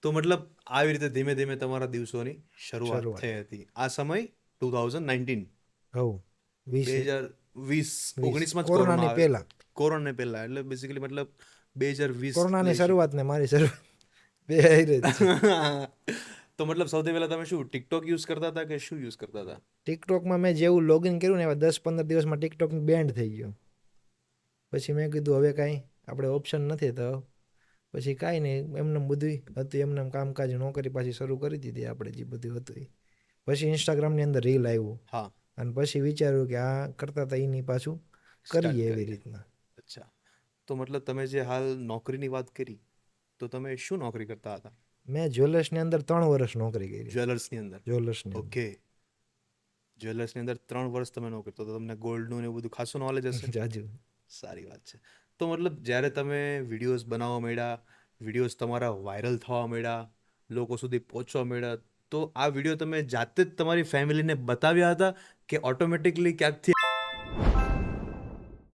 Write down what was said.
તો મતલબ આવી રીતે ધીમે ધીમે તમારા દિવસોની શરૂઆત શરૂઆત. થઈ હતી. આ સમય 2019 હવ 20 2020 20 19માં જ કોરોના કોરોનાની આવે. પહેલા. કોરોના પહેલા એટલે બેસિકલી મતલબ 2020 કોરોનાની લઈ શરૂઆત ને મારી શરૂઆત બે હારે જ છે. તો મતલબ સૌથી પહેલા તમે શું ટિકટોક યુઝ કરતા હતા કે શું યુઝ કરતા હતા? ટિકટોકમાં મેં જેવું લોગિન કર્યું ને એવા 10-15 દિવસમાં ટિકટોક બેન્ડ થઈ ગયું. પછી મેં કીધું હવે કાંઈ આપણે ઓપ્શન નથી તો પછી કાંઈ નહીં, એમને બધું હતું એમને કામકાજ નોકરી પાછી શરૂ કરી દીધી આપણે જે બધું હતું એ. પછી ઇન્સ્ટાગ્રામની અંદર રીલ આવ્યું હા, અને પછી વિચાર્યું કે આ કરતા હતા એની પાછું સ્ટાર્ટ કરીએ એવી કરીએ. રીતના. અચ્છા, તો મતલબ તમે જે હાલ નોકરીની વાત કરી, તો તમે શું નોકરી કરતા હતા? મેં જ્વેલર્સની અંદર 3 વર્ષ નોકરી કરી. જ્વેલર્સની અંદર. જ્વેલર્સની અંદર ઓકે, જ્વેલર્સની અંદર 3 વર્ષ તમે નોકરી, તો તમને ગોલ્ડનું ને એવું બધું ખાસું નોલેજ હશે. જાજુ. સારી વાત છે. તો મતલબ જ્યારે તમે વિડીયોઝ બનાવવા માંડ્યા, વિડીયોઝ તમારા વાયરલ થવા માંડ્યા, લોકો સુધી પહોંચવા માંડ્યા, તો આ વિડીયો તમે જાતે જ તમારી ફેમિલીને બતાવ્યા હતા કે ઓટોમેટિકલી ક્યાંકથી